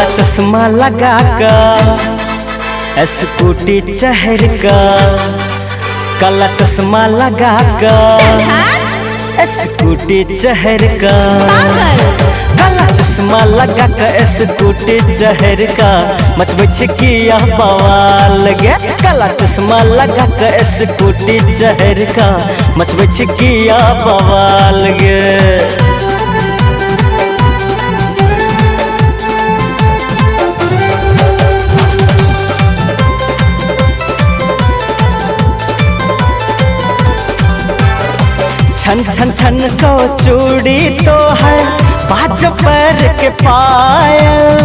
काला चश्मा लगा कर स्कूटी चहर का, काला चश्मा लगा कर स्कूटी चहर का, काला चश्मा लगा कर स्कूटी चहर का मचबै छिकिया बवाल गे। काला चश्मा लगा कर स्कूटी चहर का मचबै छिकिया बवाल गे। छन छन छन को चूड़ी तो है बाज पैर के पायल,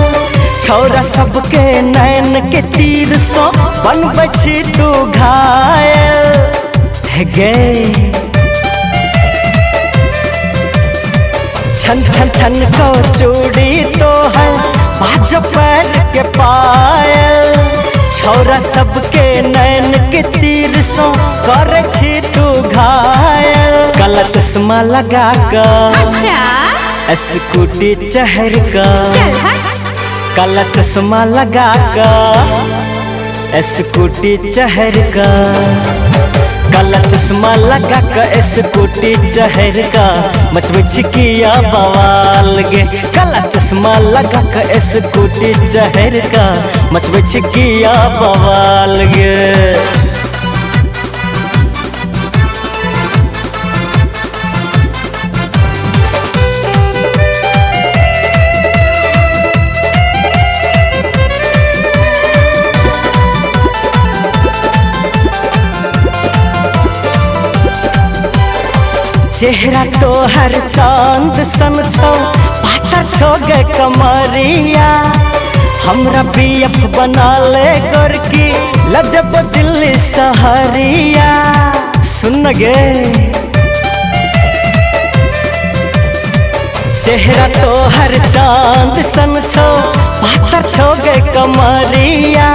छौरा सबके नैन के तीर सो बनबै छी तू घायल गे। छन छन छन को चूड़ी तो है बाज पैर के पायल, छौरा सबके नैन के तीर सो करे छी तू घायल। काला चश्मा लगा कर स्कूटी चहर का, काला चश्मा लगा कर स्कूटी चहर का, काला चश्मा लगा कर स्कूटी चहर का मचबै छिकिया बवाल गे। काला चश्मा लगा कर स्कूटी चहर का मचबै छिकिया बवाल गे। चेहरा तो हर चांद सन छो, पातर छो गे कमरिया, हमरा पीएफ बना ले गोरकी लजब दिल्ली सहरिया। सुन गे चेहरा तो हर चांद सन छो, पातर छो गे कमरिया,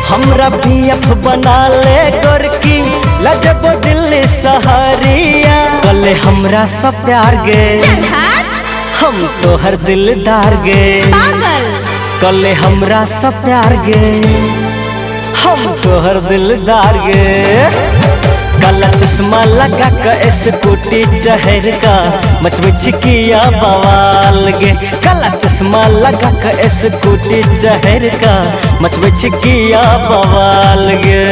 हमरा पीएफ बना ले गोरकी लजब दिल्ली सहरिया। कले हमरा सब प्यार गे, हम तो हर दिलदार गे, कले हमरा सब प्यार गे, हम तो हर दिलदार गे। काला चश्मा लगा कर स्कूटी चहर का मचबै छिकिया बवाल गे। काला चश्मा लगा कर स्कूटी चहर का मचबै छिकिया बवाल गे।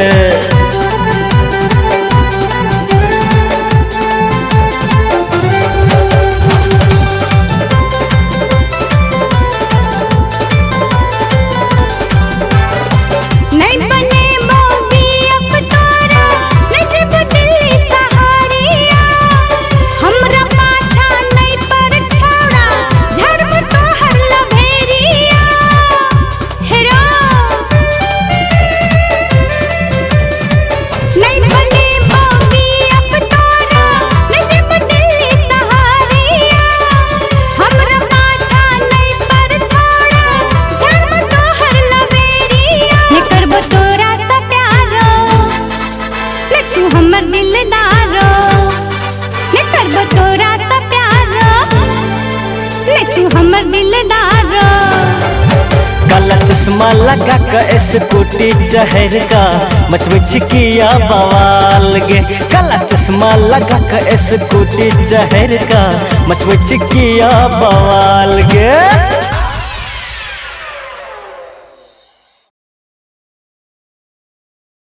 काला चश्मा लगा कर स्कूटी चहर का मचबै छिकिया बवाल गे। काला चश्मा लगा कर स्कूटी चहर का मचबै छिकिया बवाल गे।